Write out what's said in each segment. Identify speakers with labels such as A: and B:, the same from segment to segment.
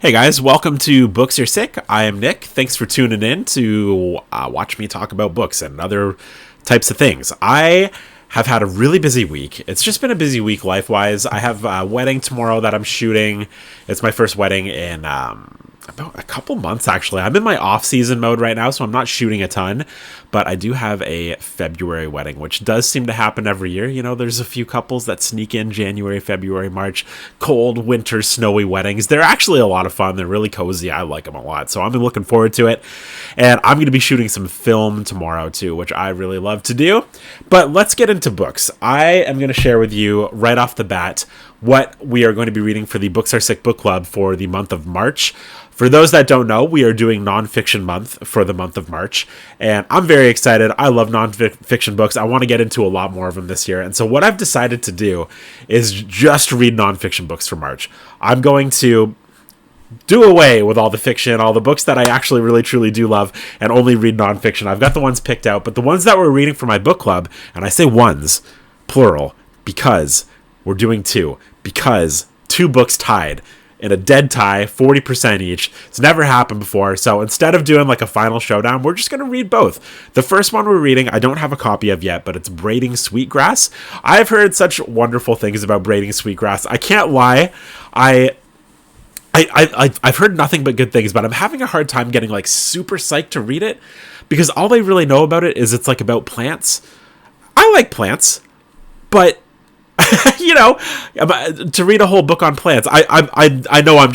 A: Hey guys, welcome to Books Are Sick. I am Nick. Thanks for tuning in to watch me talk about books and other types of things. I have had a really busy week. It's just been a busy week life-wise. I have a wedding tomorrow that I'm shooting. It's my first wedding in about a couple months, actually. I'm in my off-season mode right now, so I'm not shooting a ton. But I do have a February wedding, which does seem to happen every year. You know, there's a few couples that sneak in January, February, March, cold, winter, snowy weddings. They're actually a lot of fun. They're really cozy. I like them a lot. So I'm looking forward to it. And I'm going to be shooting some film tomorrow, too, which I really love to do. But let's get into books. I am going to share with you right off the bat what we are going to be reading for the Books Are Sick book club for the month of March. For those that don't know, we are doing nonfiction month for the month of March, and I'm very excited. I love nonfiction books. I want to get into a lot more of them this year, and so what I've decided to do is just read nonfiction books for March. I'm going to do away with all the fiction, all the books that I actually really truly do love, and only read nonfiction. I've got the ones picked out, but the ones that we're reading for my book club, and I say ones, plural, because we're doing two, because two books tied in a dead tie, 40% each. It's never happened before, so instead of doing like a final showdown, we're just going to read both. The first one we're reading, I don't have a copy of yet, but it's Braiding Sweetgrass. I've heard such wonderful things about Braiding Sweetgrass. I can't lie. I've heard nothing but good things, but I'm having a hard time getting like super psyched to read it because all I really know about it is it's like about plants. I like plants, but you know, to read a whole book on plants, I know I'm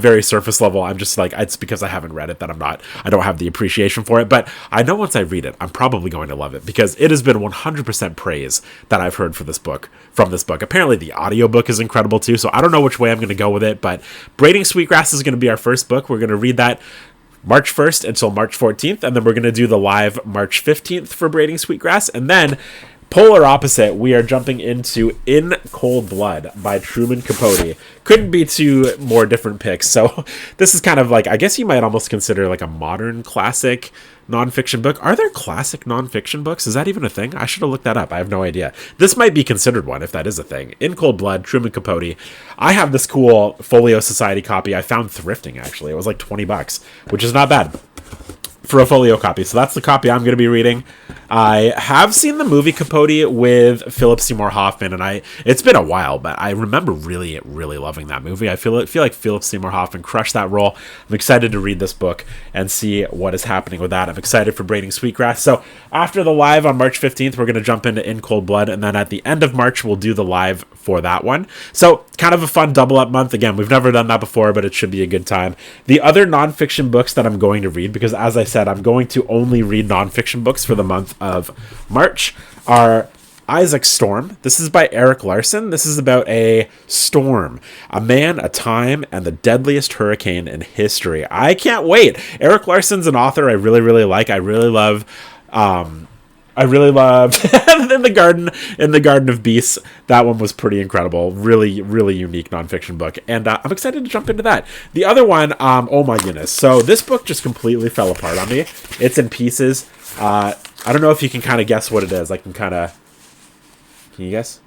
A: very surface level. I'm just like, it's because I haven't read it that I don't have the appreciation for it. But I know once I read it, I'm probably going to love it because it has been 100% praise that I've heard for this book, from this book. Apparently the audiobook is incredible too. So I don't know which way I'm going to go with it, but Braiding Sweetgrass is going to be our first book. We're going to read that March 1st until March 14th. And then we're going to do the live March 15th for Braiding Sweetgrass. And then polar opposite, we are jumping into In Cold Blood by Truman Capote. Couldn't be two more different picks. So this is kind of like, I guess you might almost consider like a modern classic nonfiction book. Are there classic nonfiction books? Is that even a thing? I should have looked that up. I have no idea. This might be considered one if that is a thing. In Cold Blood, Truman Capote. I have this cool Folio Society copy I found thrifting, actually. It was like $20, which is not bad for a folio copy. So that's the copy I'm going to be reading. I have seen the movie Capote with Philip Seymour Hoffman, and it's been a while, but I remember really, really loving that movie. I feel like Philip Seymour Hoffman crushed that role. I'm excited to read this book and see what is happening with that. I'm excited for Braiding Sweetgrass. So after the live on March 15th, we're going to jump into In Cold Blood, and then at the end of March, we'll do the live for that one. So kind of a fun double up month. Again, we've never done that before, but it should be a good time. The other nonfiction books that I'm going to read, because as I said, I'm going to only read nonfiction books for the month of March, are Isaac Storm. This is by Eric Larson. This is about a storm, a man, a time, and the deadliest hurricane in history. I can't wait. Eric Larson's an author I really, really like. I really loved in the Garden of Beasts. That one was pretty incredible. Really, really unique nonfiction book. And I'm excited to jump into that. The other one, oh my goodness. So this book just completely fell apart on me. It's in pieces. I don't know if you can kind of guess what it is. Can you guess?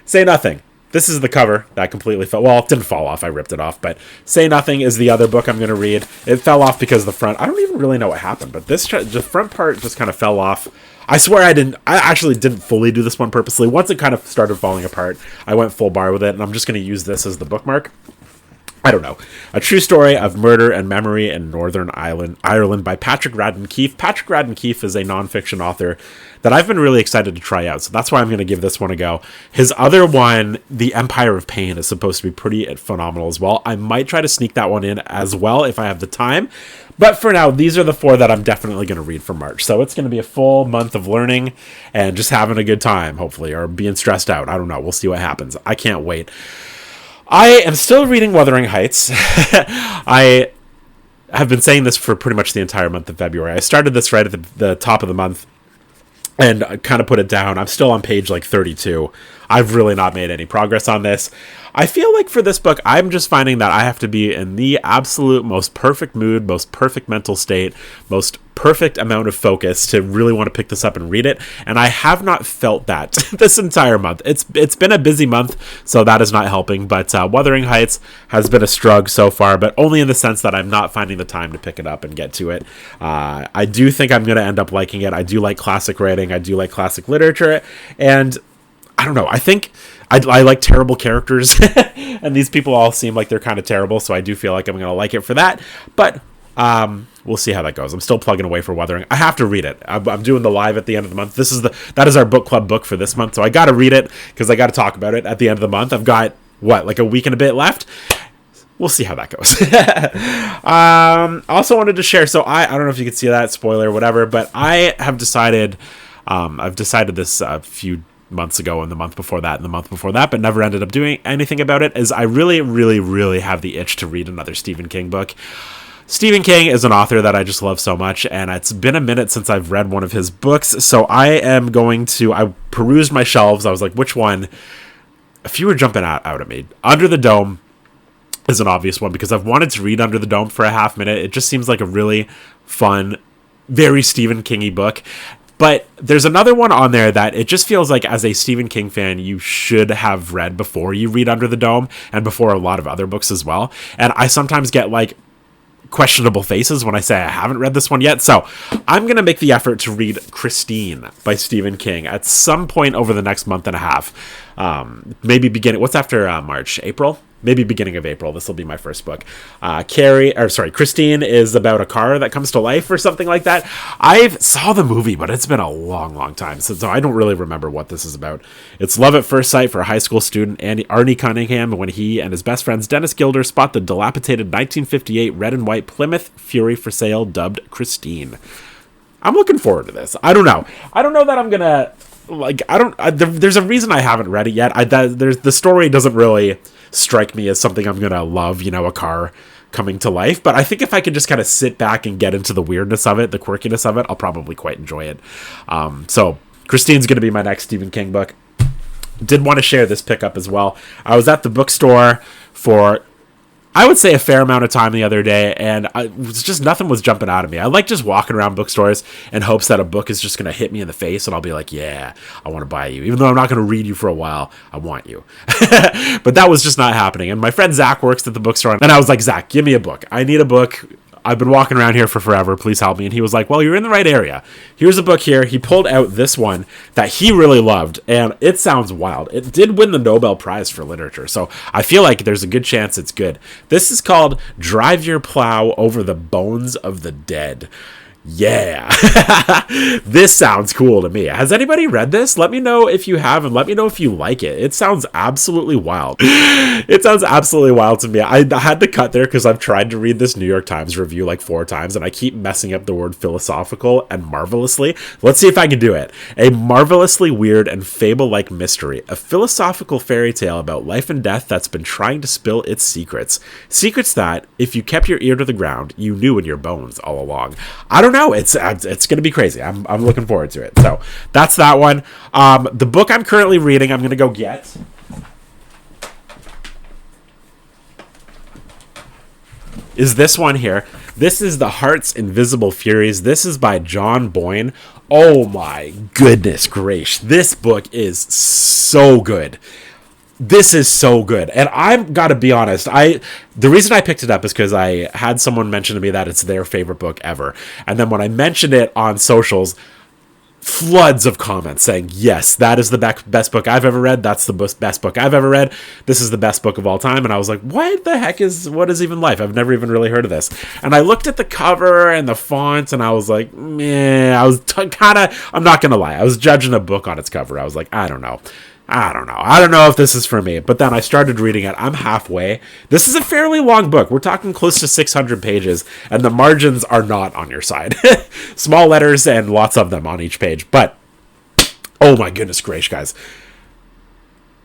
A: Say Nothing. This is the cover that completely fell. Well, it didn't fall off. I ripped it off. But Say Nothing is the other book I'm going to read. It fell off because the front. I don't even really know what happened, but the front part just kind of fell off. I swear I actually didn't fully do this one purposely. Once it kind of started falling apart, I went full bar with it, and I'm just going to use this as the bookmark. I don't know. A True Story of Murder and Memory in Northern Ireland by Patrick Radden Keefe. Patrick Radden Keefe is a nonfiction author that I've been really excited to try out, so that's why I'm going to give this one a go. His other one, The Empire of Pain, is supposed to be pretty phenomenal as well. I might try to sneak that one in as well if I have the time, but for now, these are the four that I'm definitely going to read for March. So it's going to be a full month of learning and just having a good time, hopefully, or being stressed out. I don't know. We'll see what happens. I can't wait. I am still reading Wuthering Heights. I have been saying this for pretty much the entire month of February. I started this right at the top of the month and I kind of put it down. I'm still on page like 32. I've really not made any progress on this. I feel like for this book, I'm just finding that I have to be in the absolute most perfect mood, most perfect mental state, most perfect amount of focus to really want to pick this up and read it. And I have not felt that this entire month. It's been a busy month, so that is not helping. But Wuthering Heights has been a struggle so far, but only in the sense that I'm not finding the time to pick it up and get to it. I do think I'm going to end up liking it. I do like classic writing. I do like classic literature. And I don't know. I think I like terrible characters, and these people all seem like they're kind of terrible, so I do feel like I'm going to like it for that. But we'll see how that goes. I'm still plugging away for Wuthering. I have to read it. I'm doing the live at the end of the month. That is our book club book for this month, so I got to read it because I got to talk about it at the end of the month. I've got, like a week and a bit left. We'll see how that goes. Also wanted to share, so I don't know if you can see that, spoiler, whatever, but I have decided, I've decided this a few months ago and the month before that and the month before that, but never ended up doing anything about it, is I really, really, really have the itch to read another Stephen King book. Stephen King is an author that I just love so much, and it's been a minute since I've read one of his books, so I perused my shelves, I was like, which one? A few were jumping out at me. Under the Dome is an obvious one, because I've wanted to read Under the Dome for a half minute. It just seems like a really fun, very Stephen King-y book. But there's another one on there that it just feels like, as a Stephen King fan, you should have read before you read Under the Dome, and before a lot of other books as well. And I sometimes get questionable faces when I say I haven't read this one yet. So I'm going to make the effort to read Christine by Stephen King at some point over the next month and a half. Maybe beginning, what's after March? April? Maybe beginning of April. This will be my first book. Christine is about a car that comes to life or something like that. I've saw the movie, but it's been a long, long time. So I don't really remember what this is about. It's love at first sight for a high school student, Arnie Cunningham, when he and his best friends Dennis Gilder spot the dilapidated 1958 red and white Plymouth Fury for sale, dubbed Christine. I'm looking forward to this. I don't know that I'm gonna there's a reason I haven't read it yet. The story doesn't really strike me as something I'm gonna love, a car coming to life, but I think if I could just kind of sit back and get into the weirdness of it, the quirkiness of it, I'll probably quite enjoy it. So Christine's gonna be my next Stephen King book. Did want to share this pickup as well. I was at the bookstore for, I would say, a fair amount of time the other day, and nothing was jumping out of me. I like just walking around bookstores in hopes that a book is just going to hit me in the face, and I'll be like, yeah, I want to buy you. Even though I'm not going to read you for a while, I want you. But that was just not happening. And my friend Zach works at the bookstore, and I was like, Zach, give me a book. I need a book. I've been walking around here for forever. Please help me. And he was like, well, you're in the right area. Here's a book here. He pulled out this one that he really loved, and it sounds wild. It did win the Nobel Prize for Literature, so I feel like there's a good chance it's good. This is called Drive Your Plow Over the Bones of the Dead. Yeah. This sounds cool to me. Has anybody read this? Let me know if you have, and let me know if you like it. It sounds absolutely wild. It sounds absolutely wild to me. I had to cut there because I've tried to read this New York Times review like 4 times, and I keep messing up the word philosophical and marvelously. Let's see if I can do it. A marvelously weird and fable-like mystery. A philosophical fairy tale about life and death that's been trying to spill its secrets. Secrets that, if you kept your ear to the ground, you knew in your bones all along. I don't know. It's going to be crazy. I'm looking forward to it. So that's that one. The book I'm currently reading, I'm going to go get. Is this one here. This is The Heart's Invisible Furies. This is by John Boyne. Oh my goodness gracious. This book is so good. This is so good. And I've got to be honest, the reason I picked it up is because I had someone mention to me that it's their favorite book ever. And then when I mentioned it on socials, floods of comments saying, yes, that is the best book I've ever read. That's the best book I've ever read. This is the best book of all time. And I was like, what is even life? I've never even really heard of this. And I looked at the cover and the font, and I was like, meh. I was I'm not going to lie. I was judging a book on its cover. I was like, I don't know if this is for me. But then I started reading it. I'm halfway. This is a fairly long book. We're talking close to 600 pages, and the margins are not on your side. Small letters and lots of them on each page. But, oh my goodness gracious, guys.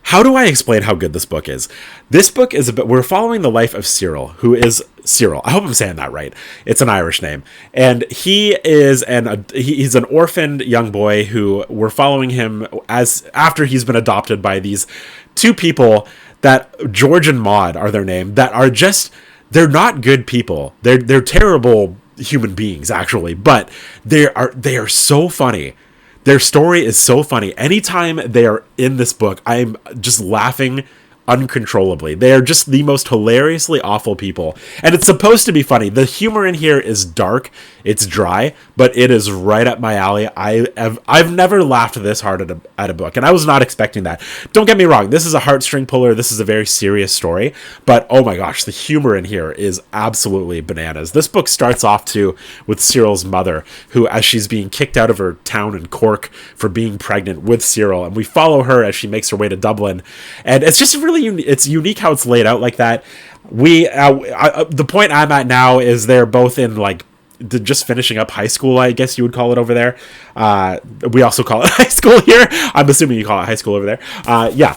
A: How do I explain how good this book is? This book is we're following the life of Cyril, who is Cyril. I hope I'm saying that right. It's an Irish name. And he's an orphaned young boy who we're following him after he's been adopted by these two people that George and Maud are their name, that are just, they're not good people. They're terrible human beings actually, but they are so funny. Their story is so funny. Anytime they are in this book, I'm just laughing uncontrollably. They are just the most hilariously awful people, and it's supposed to be funny. The humor in here is dark, it's dry, but it is right up my alley. I've never laughed this hard at a book, and I was not expecting that. Don't get me wrong, this is a heartstring puller, this is a very serious story, but oh my gosh, the humor in here is absolutely bananas. This book starts off too with Cyril's mother, who, as she's being kicked out of her town in Cork for being pregnant with Cyril, and we follow her as she makes her way to Dublin, and it's just really it's unique how it's laid out like that. The point I'm at now is they're both in like just finishing up high school, I guess you would call it over there. We also call it high school here. I'm assuming you call it high school over there. Yeah.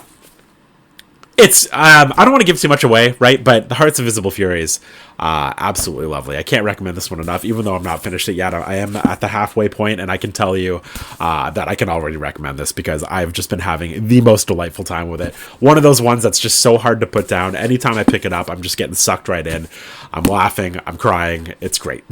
A: It's I don't want to give too much away, right? But The Hearts of Visible Furies, absolutely lovely. I can't recommend this one enough, even though I'm not finished it yet. I am at the halfway point, and I can tell you that I can already recommend this because I've just been having the most delightful time with it. One of those ones that's just so hard to put down. Anytime I pick it up, I'm just getting sucked right in. I'm laughing, I'm crying. It's great.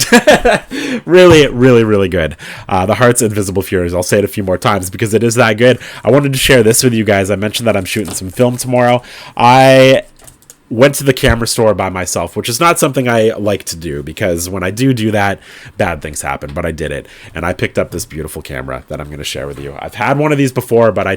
A: Really, really, really good. The Hearts of Invisible Furies. I'll say it a few more times because it is that good. I wanted to share this with you guys. I mentioned that I'm shooting some film tomorrow. I went to the camera store by myself, which is not something I like to do because when I do that, bad things happen, but I did it. And I picked up this beautiful camera that I'm going to share with you. I've had one of these before, but I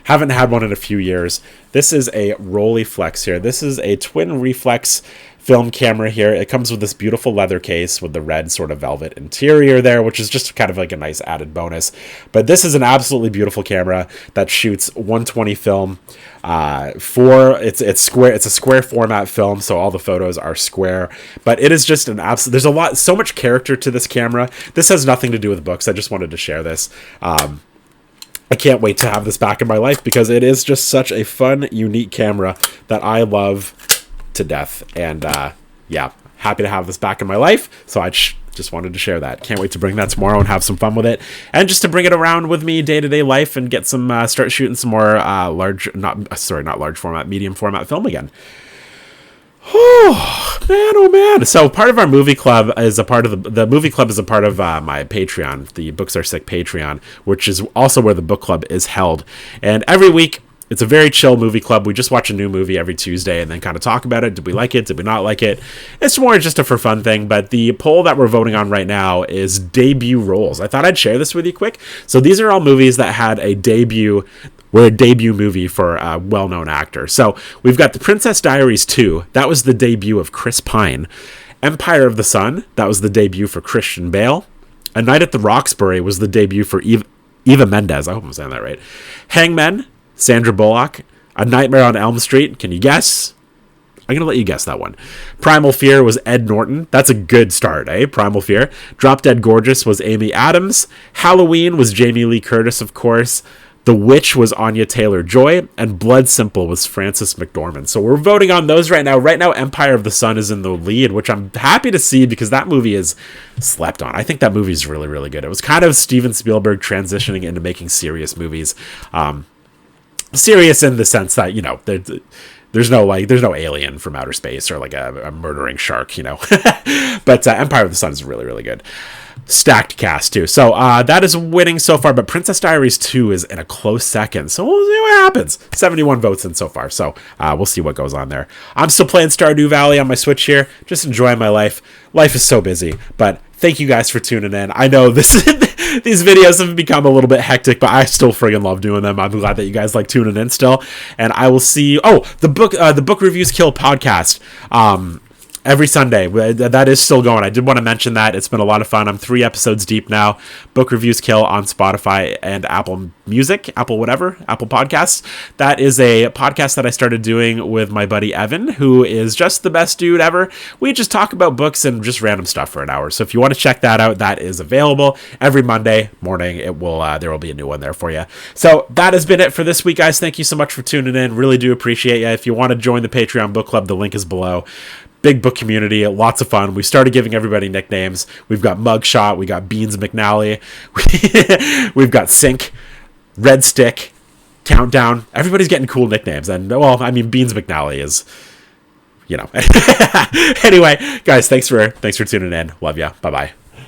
A: haven't had one in a few years. This is a Rolleiflex here. This is a twin reflex film camera here. It comes with this beautiful leather case with the red sort of velvet interior there, which is just kind of like a nice added bonus. But this is an absolutely beautiful camera that shoots 120 film. It's square. It's a square format film, so all the photos are square. But it is just an absolute. There's so much character to this camera. This has nothing to do with books. I just wanted to share this. I can't wait to have this back in my life because it is just such a fun, unique camera that I love to death. And yeah, happy to have this back in my life. So I just wanted to share that. Can't wait to bring that tomorrow and have some fun with it, and just to bring it around with me day-to-day life and get some start shooting some more medium format film again. Oh man. So part of our movie club is a part of the movie club is a part of my Patreon, the Books Are Sick Patreon, which is also where the book club is held. And every week, it's a very chill movie club. We just watch a new movie every Tuesday and then kind of talk about it. Did we like it? Did we not like it? It's more just a for fun thing. But the poll that we're voting on right now is debut roles. I thought I'd share this with you quick. So these are all movies that had a debut movie for a well-known actor. So we've got The Princess Diaries 2. That was the debut of Chris Pine. Empire of the Sun. That was the debut for Christian Bale. A Night at the Roxbury was the debut for Eva Mendes. I hope I'm saying that right. Hangmen. Sandra Bullock. A Nightmare on Elm Street. Can you guess? I'm going to let you guess that one. Primal Fear was Ed Norton. That's a good start, eh? Primal Fear. Drop Dead Gorgeous was Amy Adams. Halloween was Jamie Lee Curtis, of course. The Witch was Anya Taylor-Joy. And Blood Simple was Frances McDormand. So we're voting on those right now. Right now, Empire of the Sun is in the lead, which I'm happy to see because that movie is slept on. I think that movie is really, really good. It was kind of Steven Spielberg transitioning into making serious movies. Serious in the sense that, you know, there's no alien from outer space or like a murdering shark, you know. But Empire of the Sun is really, really good. Stacked cast too. So that is winning so far, but Princess Diaries 2 is in a close second. So we'll see what happens. 71 votes in so far. So we'll see what goes on there. I'm still playing Stardew Valley on my Switch here. Just enjoying my life. Life is so busy, but thank you guys for tuning in. I know these videos have become a little bit hectic, but I still friggin' love doing them. I'm glad that you guys like tuning in still. And I will see you. Oh, the Book Reviews Kill podcast. Every Sunday. That is still going. I did want to mention that. It's been a lot of fun. I'm 3 episodes deep now. Book Reviews Kill on Spotify and Apple Music, Apple Podcasts. That is a podcast that I started doing with my buddy Evan, who is just the best dude ever. We just talk about books and just random stuff for an hour. So if you want to check that out, that is available every Monday morning. There will be a new one there for you. So that has been it for this week, guys. Thank you so much for tuning in. Really do appreciate you. If you want to join the Patreon book club, the link is below. big book community, lots of fun. We started giving everybody nicknames. We've got Mugshot, we got Beans McNally, we've got Sink, Red Stick, Countdown. Everybody's getting cool nicknames, and well, I mean, Beans McNally is, you know. Anyway, guys, thanks for tuning in. Love ya. Bye bye.